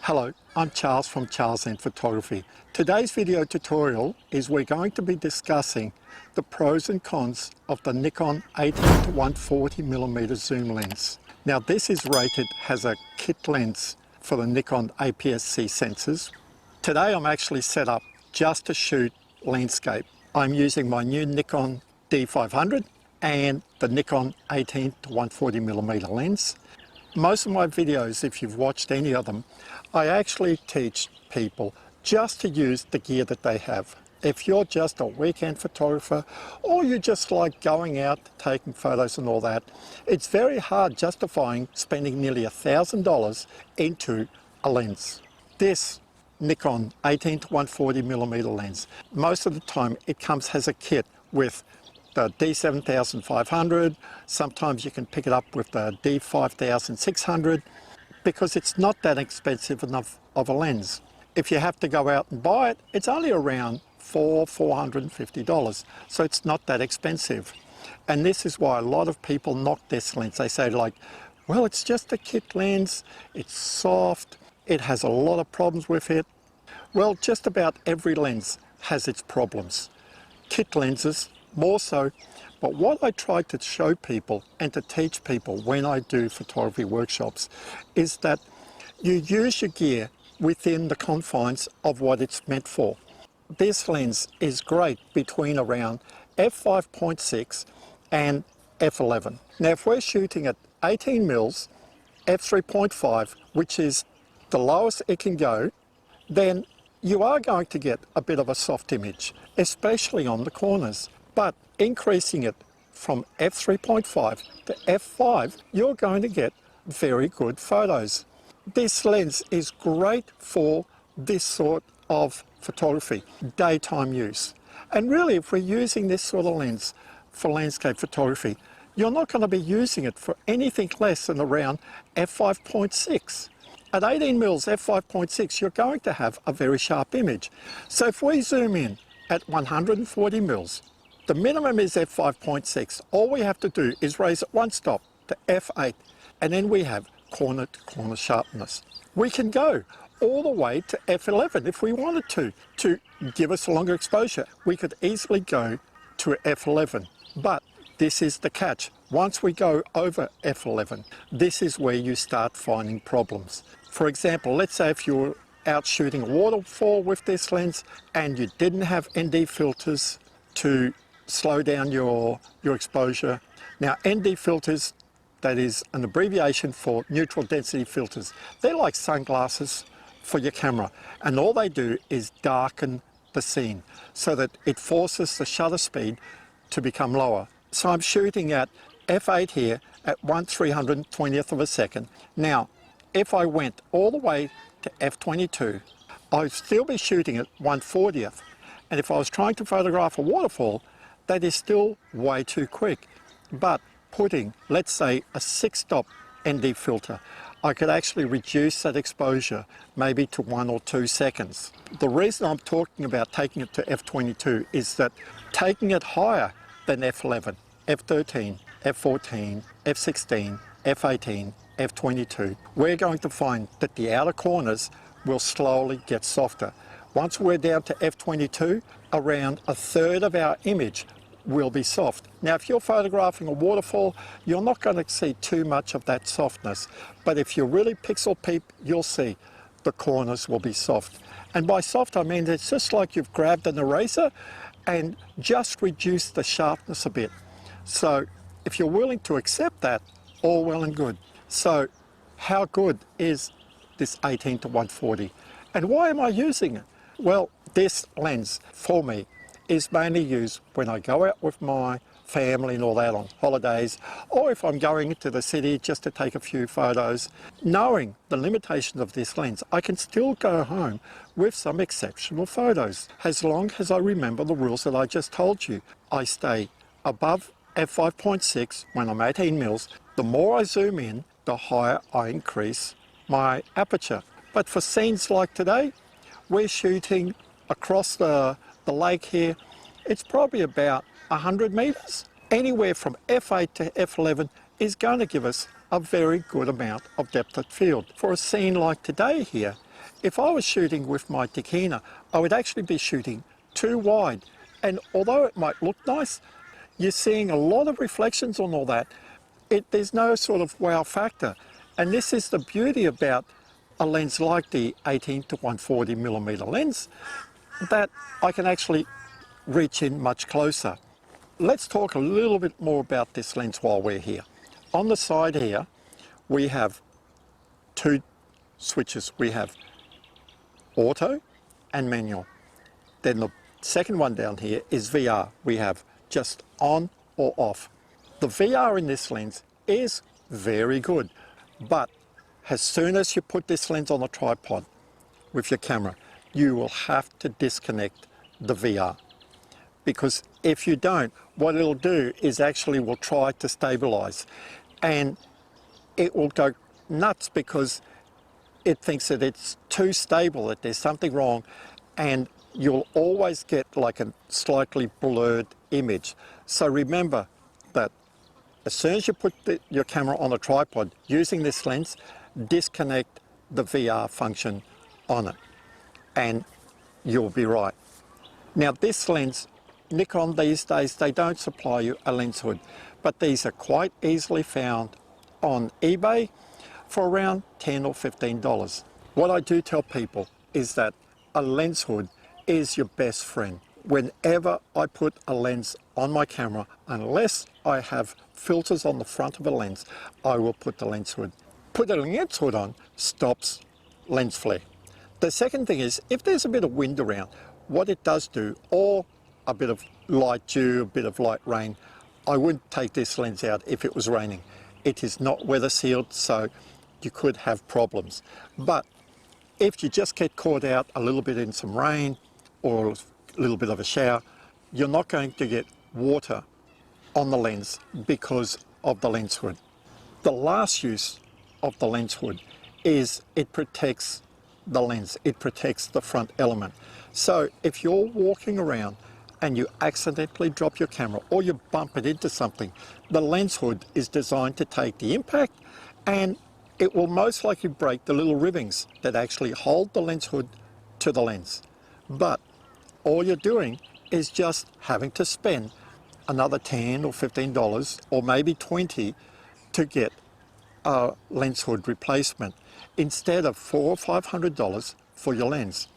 Hello, I'm Charles from Charles and Photography. Today's video tutorial is we're going to be discussing the pros and cons of the Nikon 18-140mm zoom lens. Now this is rated as a kit lens for the Nikon APS-C sensors. Today I'm actually set up just to shoot landscape. I'm using my new Nikon D500 and the Nikon 18-140mm lens. Most of my videos, if you've watched any of them, I actually teach people just to use the gear that they have. If you're just a weekend photographer or you just like going out taking photos and all that, it's very hard justifying spending nearly $1,000 into a lens. This Nikon 18-140mm lens, most of the time it comes as a kit with the D7500, sometimes you can pick it up with the D5600 because it's not that expensive enough of a lens. If you have to go out and buy it, it's only around $450, so it's not that expensive. And this is why a lot of people knock this lens. They say like, well, it's just a kit lens, it's soft, it has a lot of problems with it. Well, just about every lens has its problems. Kit lenses more so, but what I try to show people and to teach people when I do photography workshops is that you use your gear within the confines of what it's meant for. This lens is great between around f5.6 and f11. Now if we're shooting at 18mm, f3.5, which is the lowest it can go, then you are going to get a bit of a soft image, especially on the corners. But increasing it from f3.5 to f5, you're going to get very good photos. This lens is great for this sort of photography, daytime use. And really, if we're using this sort of lens for landscape photography, you're not going to be using it for anything less than around f5.6. At 18mm f5.6, you're going to have a very sharp image. So if we zoom in at 140mm, the minimum is f5.6. All we have to do is raise it one stop to f8, and then we have corner-to-corner sharpness. We can go all the way to f11 if we wanted to give us a longer exposure. We could easily go to f11, but this is the catch. Once we go over f11, this is where you start finding problems. For example, let's say if you're out shooting a waterfall with this lens and you didn't have ND filters to slow down your exposure. Now ND filters, that is an abbreviation for neutral density filters. They're like sunglasses for your camera, and all they do is darken the scene so that it forces the shutter speed to become lower. So I'm shooting at f8 here at 1/320th of a second. Now if I went all the way to f22, I'd still be shooting at 1/40th, and if I was trying to photograph a waterfall, that is still way too quick. But putting, let's say, a 6-stop ND filter, I could actually reduce that exposure maybe to 1 or 2 seconds. The reason I'm talking about taking it to f22 is that taking it higher than f11, f13, f14, f16, f18, f22, we're going to find that the outer corners will slowly get softer. Once we're down to f22, around a third of our image will be soft. Now if you're photographing a waterfall, you're not going to see too much of that softness, but if you really pixel peep, you'll see the corners will be soft. And by soft I mean it's just like you've grabbed an eraser and just reduced the sharpness a bit. So if you're willing to accept that, all well and good. So how good is this 18-140? And why am I using it? Well, this lens for me is mainly used when I go out with my family and all that on holidays, or if I'm going into the city just to take a few photos. Knowing the limitations of this lens, I can still go home with some exceptional photos, as long as I remember the rules that I just told you. I stay above f5.6 when I'm 18mm. The more I zoom in, the higher I increase my aperture. But for scenes like today, we're shooting across the lake here. It's probably about 100 meters. Anywhere from f8 to f11 is going to give us a very good amount of depth of field. For a scene like today here, If I was shooting with my Tikina, I would actually be shooting too wide. And although it might look nice, you're seeing a lot of reflections on all that. There's no sort of wow factor. And this is the beauty about a lens like the 18-140mm lens, that I can actually reach in much closer. Let's talk a little bit more about this lens while we're here. On the side here, we have two switches. We have auto and manual. Then the second one down here is VR. We have just on or off. The VR in this lens is very good, but as soon as you put this lens on a tripod with your camera, you will have to disconnect the VR. Because if you don't, what it'll do is actually will try to stabilize, and it will go nuts because it thinks that it's too stable, that there's something wrong, and you'll always get like a slightly blurred image. So remember that as soon as you put your camera on a tripod using this lens, disconnect the VR function on it and you'll be right. Now this lens, Nikon these days, they don't supply you a lens hood, but these are quite easily found on eBay for around $10 or $15. What I do tell people is that a lens hood is your best friend. Whenever I put a lens on my camera, unless I have filters on the front of a lens, I will put the lens hood. Put a lens hood on stops lens flare. The second thing is, if there's a bit of wind around, what it does do, or a bit of light dew, a bit of light rain, I wouldn't take this lens out if it was raining. It is not weather sealed, so you could have problems. But if you just get caught out a little bit in some rain or a little bit of a shower, you're not going to get water on the lens because of the lens hood. The last use of the lens hood is it protects the lens, it protects the front element. So if you're walking around and you accidentally drop your camera or you bump it into something, the lens hood is designed to take the impact, and it will most likely break the little ribbings that actually hold the lens hood to the lens. But all you're doing is just having to spend another $10 or $15 or maybe $20 to get a lens hood replacement instead of $400 or $500 for your lens.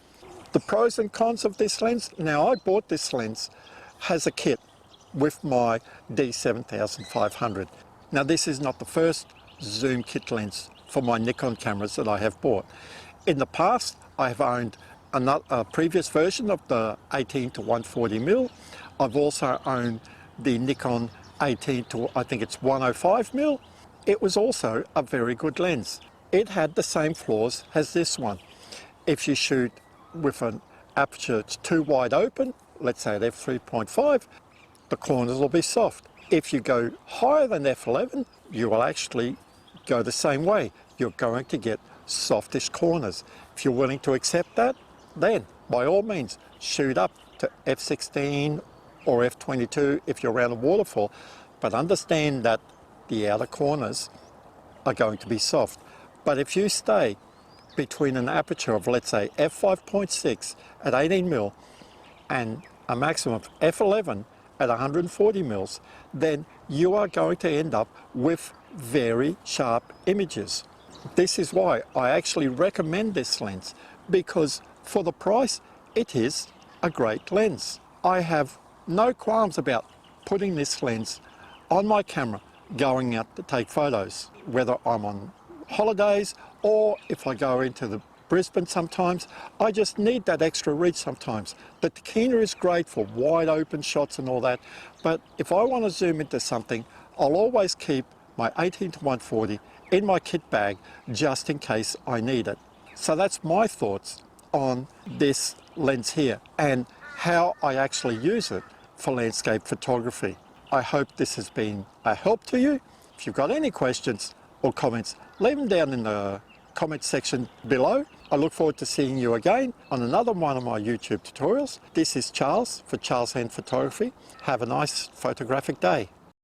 The pros and cons of this lens. Now, I bought this lens as a kit with my D7500. Now, this is not the first zoom kit lens for my Nikon cameras that I have bought. In the past, I have owned a previous version of the 18-140mm. I've also owned the Nikon 105mm. It was also a very good lens. It had the same flaws as this one. If you shoot with an aperture that's too wide open, let's say at f3.5, the corners will be soft. If you go higher than f11, you will actually go the same way. You're going to get softish corners. If you're willing to accept that, then by all means shoot up to f16 or f22 if you're around a waterfall, but understand that the outer corners are going to be soft. But if you stay between an aperture of, let's say, f5.6 at 18mm and a maximum of f11 at 140mm, then you are going to end up with very sharp images. This is why I actually recommend this lens, because for the price, it is a great lens. I have no qualms about putting this lens on my camera going out to take photos, whether I'm on holidays or if I go into the Brisbane sometimes. I just need that extra reach sometimes. The Tikina is great for wide open shots and all that, but if I want to zoom into something, I'll always keep my 18-140 in my kit bag just in case I need it. So that's my thoughts on this lens here and how I actually use it for landscape photography. I hope this has been a help to you. If you've got any questions or comments, leave them down in the comment section below. I look forward to seeing you again on another one of my YouTube tutorials. This is Charles for Charles Hand Photography. Have a nice photographic day.